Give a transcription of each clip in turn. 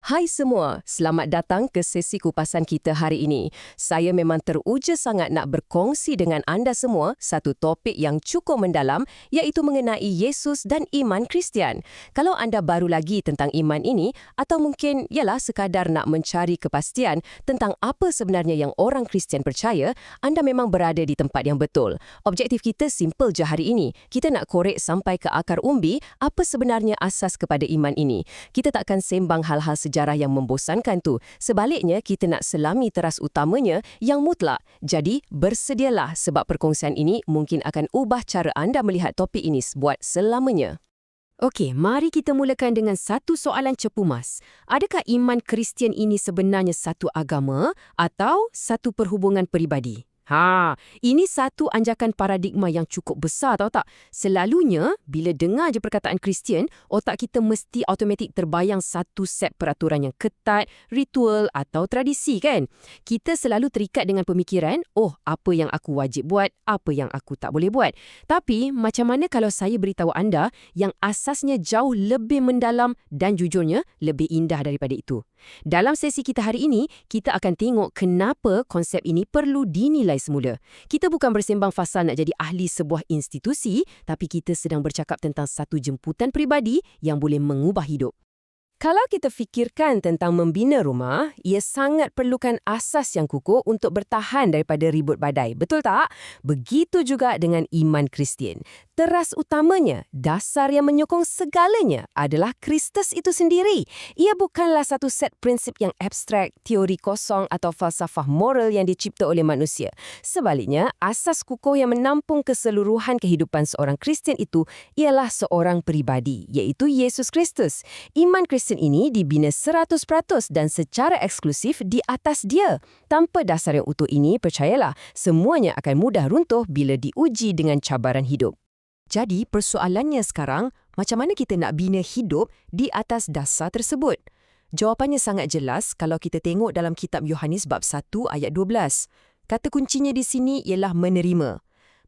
Hai semua, selamat datang ke sesi kupasan kita hari ini. Saya memang teruja sangat nak berkongsi dengan anda semua satu topik yang cukup mendalam, iaitu mengenai Yesus dan iman Kristian. Kalau anda baru lagi tentang iman ini, atau mungkin ialah sekadar nak mencari kepastian tentang apa sebenarnya yang orang Kristian percaya, anda memang berada di tempat yang betul. Objektif kita simple je hari ini. Kita nak korek sampai ke akar umbi apa sebenarnya asas kepada iman ini. Kita takkan sembang hal-hal sejarah yang membosankan tu. Sebaliknya, kita nak selami teras utamanya yang mutlak. Jadi, bersedialah sebab perkongsian ini mungkin akan ubah cara anda melihat topik ini buat selamanya. Okey, mari kita mulakan dengan satu soalan cepu mas. Adakah iman Kristian ini sebenarnya satu agama atau satu perhubungan peribadi? Ini satu anjakan paradigma yang cukup besar, tahu tak? Selalunya, bila dengar je perkataan Kristian, otak kita mesti automatik terbayang satu set peraturan yang ketat, ritual atau tradisi kan? Kita selalu terikat dengan pemikiran, apa yang aku wajib buat, apa yang aku tak boleh buat. Tapi, macam mana kalau saya beritahu anda yang asasnya jauh lebih mendalam dan jujurnya lebih indah daripada itu? Dalam sesi kita hari ini, kita akan tengok kenapa konsep ini perlu dinilai semula. Kita bukan bersembang fasal nak jadi ahli sebuah institusi, tapi kita sedang bercakap tentang satu jemputan peribadi yang boleh mengubah hidup. Kalau kita fikirkan tentang membina rumah, ia sangat perlukan asas yang kukuh untuk bertahan daripada ribut badai. Betul tak? Begitu juga dengan iman Kristian. Teras utamanya, dasar yang menyokong segalanya adalah Kristus itu sendiri. Ia bukanlah satu set prinsip yang abstrak, teori kosong atau falsafah moral yang dicipta oleh manusia. Sebaliknya, asas kukuh yang menampung keseluruhan kehidupan seorang Kristian itu ialah seorang peribadi, iaitu Yesus Kristus. Iman Kristian ini dibina 100% dan secara eksklusif di atas dia. Tanpa dasar yang utuh ini, percayalah, semuanya akan mudah runtuh bila diuji dengan cabaran hidup. Jadi, persoalannya sekarang, macam mana kita nak bina hidup di atas dasar tersebut? Jawapannya sangat jelas kalau kita tengok dalam kitab Yohanes bab 1 ayat 12. Kata kuncinya di sini ialah menerima.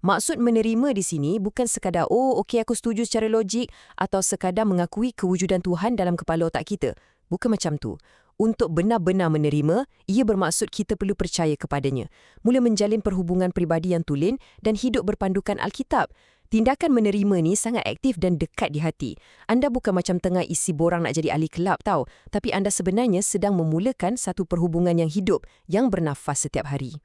Maksud menerima di sini bukan sekadar, okey aku setuju secara logik atau sekadar mengakui kewujudan Tuhan dalam kepala otak kita. Bukan macam tu. Untuk benar-benar menerima, ia bermaksud kita perlu percaya kepadanya. Mula menjalin perhubungan peribadi yang tulen dan hidup berpandukan Alkitab. Tindakan menerima ni sangat aktif dan dekat di hati. Anda bukan macam tengah isi borang nak jadi ahli kelab tau, tapi anda sebenarnya sedang memulakan satu perhubungan yang hidup, yang bernafas setiap hari.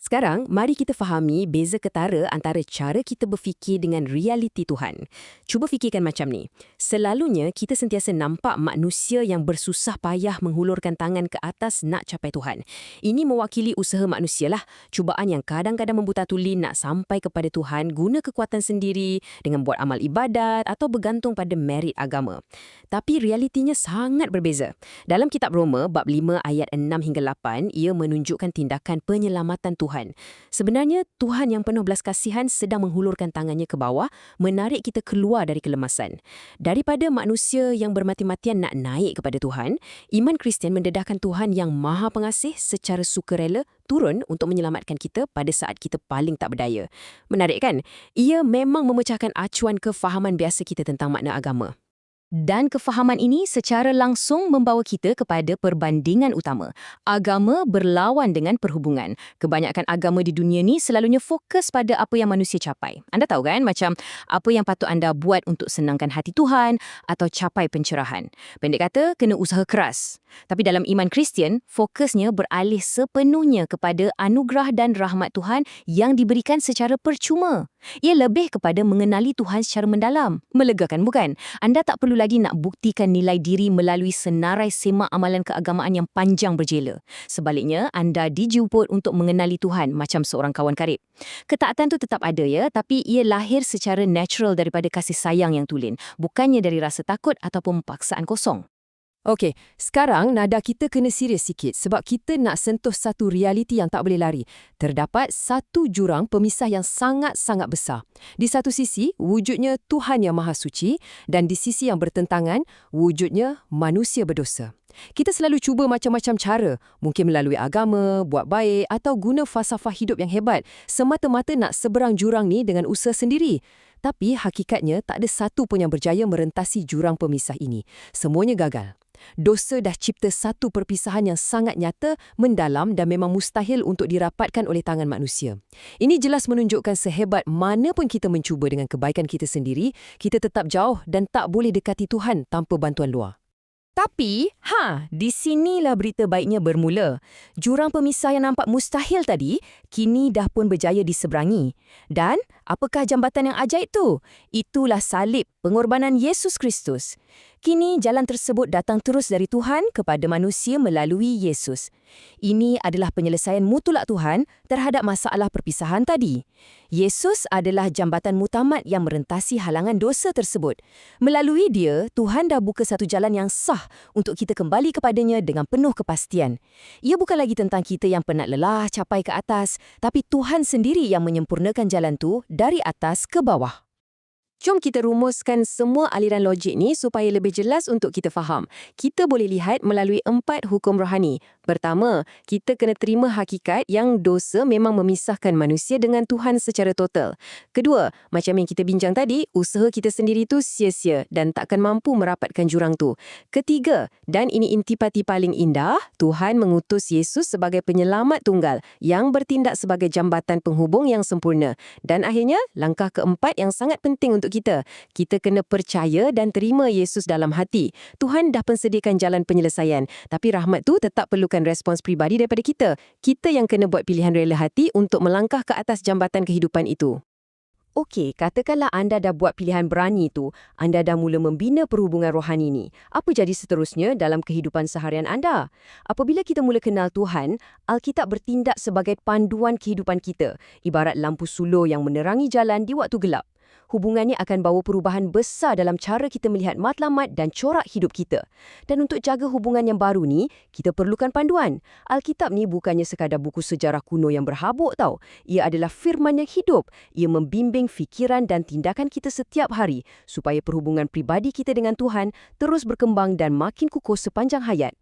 Sekarang, mari kita fahami beza ketara antara cara kita berfikir dengan realiti Tuhan. Cuba fikirkan macam ni. Selalunya, kita sentiasa nampak manusia yang bersusah payah menghulurkan tangan ke atas nak capai Tuhan. Ini mewakili usaha manusia lah. Cubaan yang kadang-kadang membuta tuli nak sampai kepada Tuhan guna kekuatan sendiri dengan buat amal ibadat atau bergantung pada merit agama. Tapi realitinya sangat berbeza. Dalam kitab Roma, bab 5 ayat 6 hingga 8, ia menunjukkan tindakan penyelamatan Tuhan. Sebenarnya, Tuhan yang penuh belas kasihan sedang menghulurkan tangannya ke bawah, menarik kita keluar dari kelemasan. Daripada manusia yang bermati-matian nak naik kepada Tuhan, iman Kristian mendedahkan Tuhan yang maha pengasih secara sukarela turun untuk menyelamatkan kita pada saat kita paling tak berdaya. Menarik kan? Ia memang memecahkan acuan kefahaman biasa kita tentang makna agama. Dan kefahaman ini secara langsung membawa kita kepada perbandingan utama. Agama berlawan dengan perhubungan. Kebanyakan agama di dunia ni selalunya fokus pada apa yang manusia capai. Anda tahu kan, macam apa yang patut anda buat untuk senangkan hati Tuhan atau capai pencerahan. Pendek kata, kena usaha keras. Tapi dalam iman Kristian, fokusnya beralih sepenuhnya kepada anugerah dan rahmat Tuhan yang diberikan secara percuma. Ia lebih kepada mengenali Tuhan secara mendalam. Melegakan bukan? Anda tak perlu lagi nak buktikan nilai diri melalui senarai semak amalan keagamaan yang panjang berjela. Sebaliknya, anda dijemput untuk mengenali Tuhan macam seorang kawan karib. Ketaatan tu tetap ada ya, tapi ia lahir secara natural daripada kasih sayang yang tulen, bukannya dari rasa takut ataupun paksaan kosong. Okey, sekarang nada kita kena serius sikit sebab kita nak sentuh satu realiti yang tak boleh lari. Terdapat satu jurang pemisah yang sangat-sangat besar. Di satu sisi, wujudnya Tuhan yang Maha Suci dan di sisi yang bertentangan, wujudnya manusia berdosa. Kita selalu cuba macam-macam cara, mungkin melalui agama, buat baik atau guna falsafah hidup yang hebat, semata-mata nak seberang jurang ni dengan usaha sendiri. Tapi hakikatnya tak ada satu pun yang berjaya merentasi jurang pemisah ini. Semuanya gagal. Dosa dah cipta satu perpisahan yang sangat nyata, mendalam dan memang mustahil untuk dirapatkan oleh tangan manusia. Ini jelas menunjukkan sehebat mana pun kita mencuba dengan kebaikan kita sendiri, kita tetap jauh dan tak boleh dekati Tuhan tanpa bantuan luar. Tapi, di sinilah berita baiknya bermula. Jurang pemisah yang nampak mustahil tadi, kini dah pun berjaya diseberangi. Dan, apakah jambatan yang ajaib tu? Itulah salib, pengorbanan Yesus Kristus. Kini, jalan tersebut datang terus dari Tuhan kepada manusia melalui Yesus. Ini adalah penyelesaian mutlak Tuhan terhadap masalah perpisahan tadi. Yesus adalah jambatan mutamat yang merentasi halangan dosa tersebut. Melalui dia, Tuhan dah buka satu jalan yang sah untuk kita kembali kepadanya dengan penuh kepastian. Ia bukan lagi tentang kita yang penat lelah capai ke atas, tapi Tuhan sendiri yang menyempurnakan jalan tu dari atas ke bawah. Jom kita rumuskan semua aliran logik ni supaya lebih jelas untuk kita faham. Kita boleh lihat melalui 4 hukum rohani. Pertama, kita kena terima hakikat yang dosa memang memisahkan manusia dengan Tuhan secara total. Kedua, macam yang kita bincang tadi, usaha kita sendiri tu sia-sia dan takkan mampu merapatkan jurang tu. Ketiga, dan ini intipati paling indah, Tuhan mengutus Yesus sebagai penyelamat tunggal yang bertindak sebagai jambatan penghubung yang sempurna. Dan akhirnya, langkah keempat yang sangat penting untuk kita kena percaya dan terima Yesus dalam hati. Tuhan dah pensediakan jalan penyelesaian, tapi rahmat tu tetap perlukan respons pribadi daripada kita. Kita yang kena buat pilihan rela hati untuk melangkah ke atas jambatan kehidupan itu. Okey, katakanlah anda dah buat pilihan berani tu, anda dah mula membina perhubungan rohani ni. Apa jadi seterusnya dalam kehidupan seharian anda? Apabila kita mula kenal Tuhan, Alkitab bertindak sebagai panduan kehidupan kita, ibarat lampu suluh yang menerangi jalan di waktu gelap. Hubungannya akan bawa perubahan besar dalam cara kita melihat matlamat dan corak hidup kita. Dan untuk jaga hubungan yang baru ni, kita perlukan panduan. Alkitab ni bukannya sekadar buku sejarah kuno yang berhabuk tau. Ia adalah firman yang hidup. Ia membimbing fikiran dan tindakan kita setiap hari supaya perhubungan pribadi kita dengan Tuhan terus berkembang dan makin kukuh sepanjang hayat.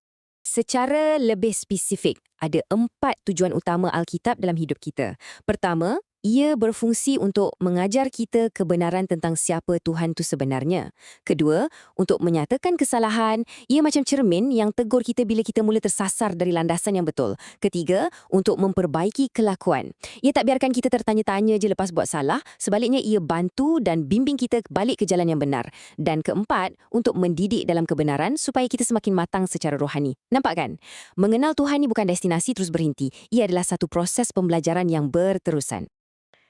Secara lebih spesifik, ada 4 tujuan utama Alkitab dalam hidup kita. Pertama, ia berfungsi untuk mengajar kita kebenaran tentang siapa Tuhan itu sebenarnya. Kedua, untuk menyatakan kesalahan, ia macam cermin yang tegur kita bila kita mula tersasar dari landasan yang betul. Ketiga, untuk memperbaiki kelakuan. Ia tak biarkan kita tertanya-tanya je lepas buat salah, sebaliknya ia bantu dan bimbing kita balik ke jalan yang benar. Dan keempat, untuk mendidik dalam kebenaran supaya kita semakin matang secara rohani. Nampak kan? Mengenal Tuhan ni bukan destinasi terus berhenti. Ia adalah satu proses pembelajaran yang berterusan.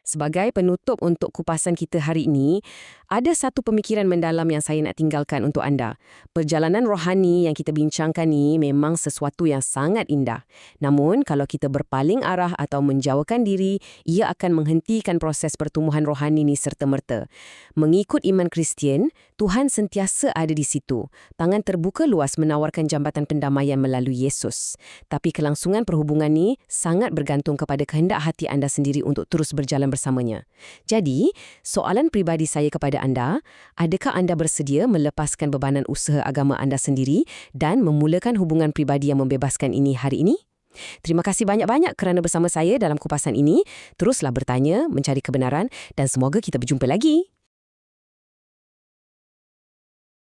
Sebagai penutup untuk kupasan kita hari ini, ada satu pemikiran mendalam yang saya nak tinggalkan untuk anda. Perjalanan rohani yang kita bincangkan ni memang sesuatu yang sangat indah. Namun, kalau kita berpaling arah atau menjauhkan diri, ia akan menghentikan proses pertumbuhan rohani ni serta-merta. Mengikut iman Kristian, Tuhan sentiasa ada di situ. Tangan terbuka luas menawarkan jambatan pendamaian melalui Yesus. Tapi kelangsungan perhubungan ni sangat bergantung kepada kehendak hati anda sendiri untuk terus berjalan bersamanya. Jadi, soalan pribadi saya kepada anda, adakah anda bersedia melepaskan bebanan usaha agama anda sendiri dan memulakan hubungan pribadi yang membebaskan ini hari ini? Terima kasih banyak-banyak kerana bersama saya dalam kupasan ini. Teruslah bertanya, mencari kebenaran dan semoga kita berjumpa lagi.